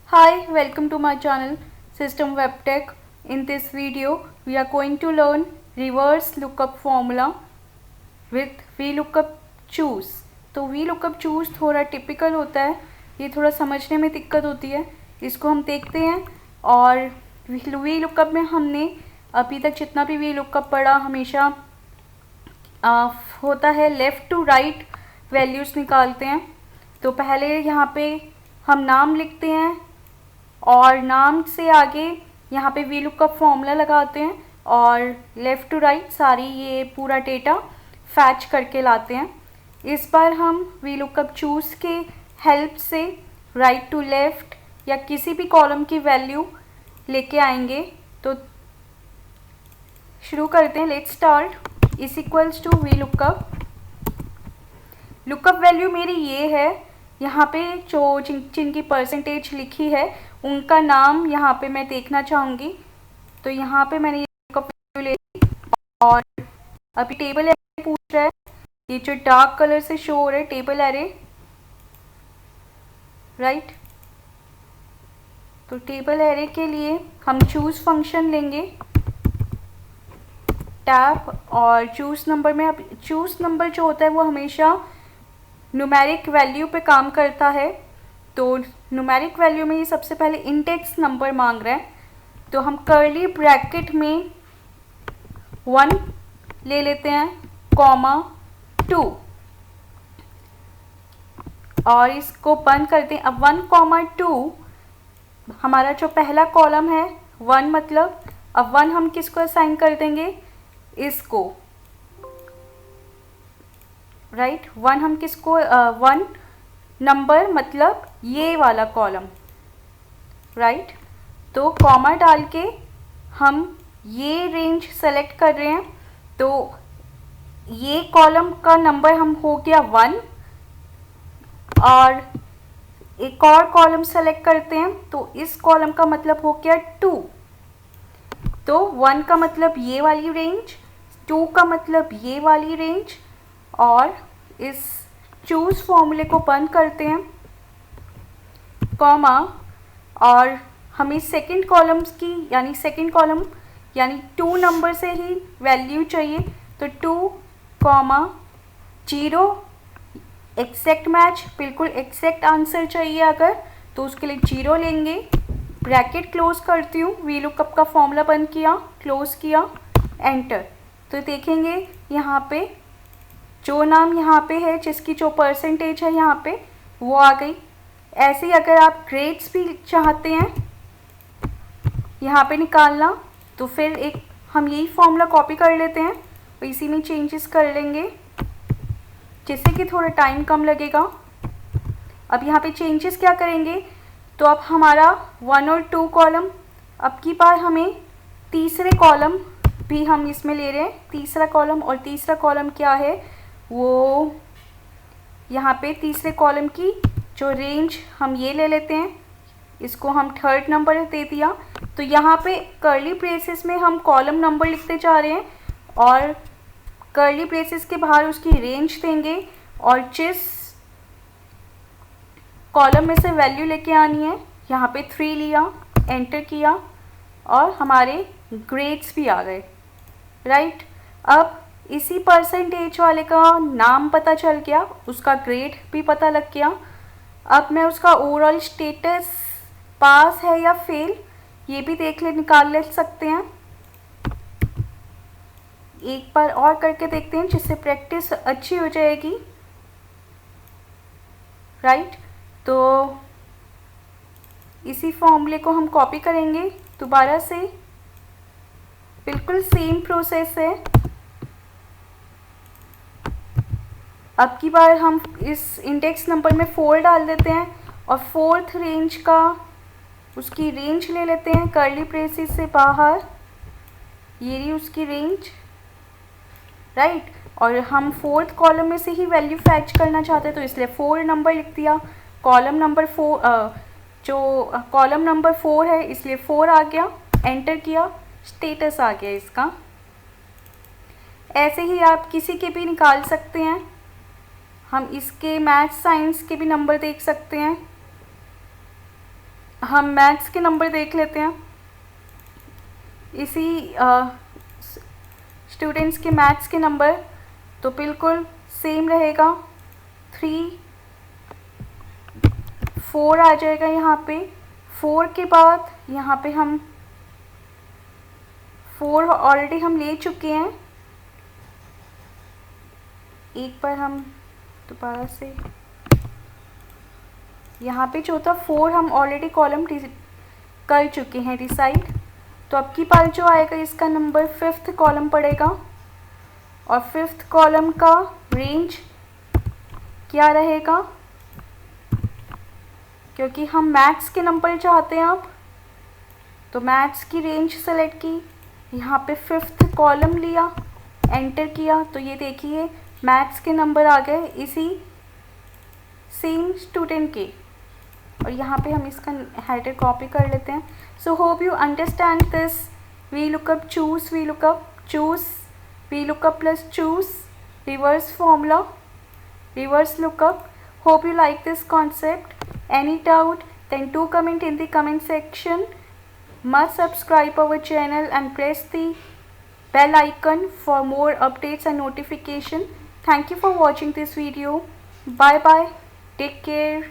Hi, welcome to my channel System Web Tech. In this video, we are going to learn reverse lookup formula with VLOOKUP choose. तो VLOOKUP choose थोड़ा typical होता है, ये थोड़ा समझने में दिक्कत होती है, इसको हम देखते हैं। और VLOOKUP में हमने अभी तक जितना भी VLOOKUP पढ़ा हमेशा होता है लेफ़्ट टू राइट वैल्यूज़ निकालते हैं। तो पहले यहाँ पे हम नाम लिखते हैं और नाम से आगे यहाँ पे VLOOKUP फॉर्मूला लगाते हैं और लेफ़्ट टू राइट सारी ये पूरा डेटा फैच करके लाते हैं। इस बार हम VLOOKUP चूज़ के हेल्प से राइट टू लेफ़्ट या किसी भी कॉलम की वैल्यू लेके आएंगे। तो शुरू करते हैं। Let's start. Is equals to VLOOKUP। Lookup value मेरी ये है, यहाँ पे जो जिनकी परसेंटेज लिखी है उनका नाम यहाँ पे मैं देखना चाहूँगी। तो यहाँ पे मैंने ये लुकअप वैल्यू ले ली और अभी टेबल एरे पूछ रहा है, ये जो डार्क कलर से शो हो रहा है टेबल एरे, राइट। तो टेबल एरे के लिए हम चूज़ फंक्शन लेंगे टैब और चूज़ नंबर में। अब चूज़ नंबर जो होता है वो हमेशा न्यूमेरिक वैल्यू पे काम करता है। तो न्यूमेरिक वैल्यू में ये सबसे पहले इंडेक्स नंबर मांग रहा है, तो हम कर्ली ब्रैकेट में 1 ले लेते हैं, कॉमा 2 और इसको बंद करते हैं। अब 1, 2 हमारा जो पहला कॉलम है 1, मतलब अब 1 हम किसको असाइन कर देंगे, इसको, राइट। 1 हम किसको 1 नंबर मतलब ये वाला कॉलम, राइट। तो कॉमा डाल के हम ये रेंज सेलेक्ट कर रहे हैं। तो ये कॉलम का नंबर हम हो गया 1 और एक और कॉलम सेलेक्ट करते हैं, तो इस कॉलम का मतलब हो गया 2। तो 1 का मतलब ये वाली रेंज, 2 का मतलब ये वाली रेंज। और इस चूज़ फॉर्मूले को बंद करते हैं, कॉमा, और हमें सेकंड कॉलम्स की सेकंड कॉलम यानी 2 नंबर से ही वैल्यू चाहिए। तो 2, 0 एग्जैक्ट मैच, बिल्कुल एग्जैक्ट आंसर चाहिए अगर, तो उसके लिए 0 लेंगे। ब्रैकेट क्लोज करती हूँ, VLOOKUP का फॉर्मूला बंद किया, क्लोज किया, एंटर। तो देखेंगे यहाँ पे जो नाम यहाँ पे है, जिसकी जो परसेंटेज है यहाँ पे वो आ गई। ऐसे ही अगर आप ग्रेड्स भी चाहते हैं यहाँ पे निकालना, तो फिर एक हम यही फॉर्मूला कॉपी कर लेते हैं और इसी में चेंजेस कर लेंगे, जिससे कि थोड़ा टाइम कम लगेगा। अब यहाँ पे चेंजेस क्या करेंगे, तो अब हमारा 1 और 2 कॉलम, अब की बार हमें तीसरे कॉलम भी हम इसमें ले रहे हैं, तीसरा कॉलम। और तीसरा कॉलम क्या है, वो यहाँ पे तीसरे कॉलम की जो रेंज हम ये ले लेते हैं, इसको हम थर्ड नंबर दे दिया। तो यहाँ पे कर्ली ब्रेसेस में हम कॉलम नंबर लिखते जा रहे हैं और कर्ली ब्रेसेस के बाहर उसकी रेंज देंगे और जिस कॉलम में से वैल्यू लेके आनी है, यहाँ पे 3 लिया, एंटर किया और हमारे ग्रेड्स भी आ गए, राइट। अब इसी परसेंटेज वाले का नाम पता चल गया, उसका ग्रेड भी पता लग गया। अब मैं उसका ओवरऑल स्टेटस पास है या फेल ये भी निकाल ले सकते हैं। एक बार और करके देखते हैं, जिससे प्रैक्टिस अच्छी हो जाएगी, राइट। तो इसी फॉर्मूले को हम कॉपी करेंगे दोबारा से, बिल्कुल सेम प्रोसेस है। अब की बार हम इस इंडेक्स नंबर में 4 डाल देते हैं और 4th रेंज का उसकी रेंज ले लेते हैं कर्ली ब्रेसेस से बाहर, ये रही उसकी रेंज, राइट। और हम 4th कॉलम में से ही वैल्यू फैच करना चाहते हैं, तो इसलिए 4 नंबर लिख दिया। कॉलम नंबर 4 जो कॉलम नंबर 4 है इसलिए 4 आ गया, एंटर किया, स्टेटस आ गया इसका। ऐसे ही आप किसी के भी निकाल सकते हैं। हम इसके मैथ्स साइंस के भी नंबर देख सकते हैं। हम मैथ्स के नंबर देख लेते हैं। इसी स्टूडेंट्स के मैथ्स के नंबर तो बिल्कुल सेम रहेगा। 3 4 आ जाएगा यहाँ पे। 4 के बाद यहाँ पे हम 4 ऑलरेडी हम ले चुके हैं। एक बार हम दोबारा से यहाँ पे जो था 4 हम ऑलरेडी कॉलम कर चुके हैं डिसाइड। तो अब की बार जो आएगा इसका नंबर 5th कॉलम पड़ेगा और 5th कॉलम का रेंज क्या रहेगा, क्योंकि हम मैथ्स के नंबर चाहते हैं अब, तो मैथ्स की रेंज सेलेक्ट की, यहाँ पे 5th कॉलम लिया, एंटर किया, तो ये देखिए मैथ्स के नंबर आ गए इसी सेम स्टूडेंट के। और यहाँ पे हम इसका हेडर कॉपी कर लेते हैं। So hope you understand this V lookup choose, V lookup choose, V lookup plus choose, reverse formula, reverse lookup. Hope you like this concept. Any doubt, then do comment in the comment section. Must subscribe our channel and press the bell icon for more updates and notification. Thank you for watching this video. Bye bye. Take care.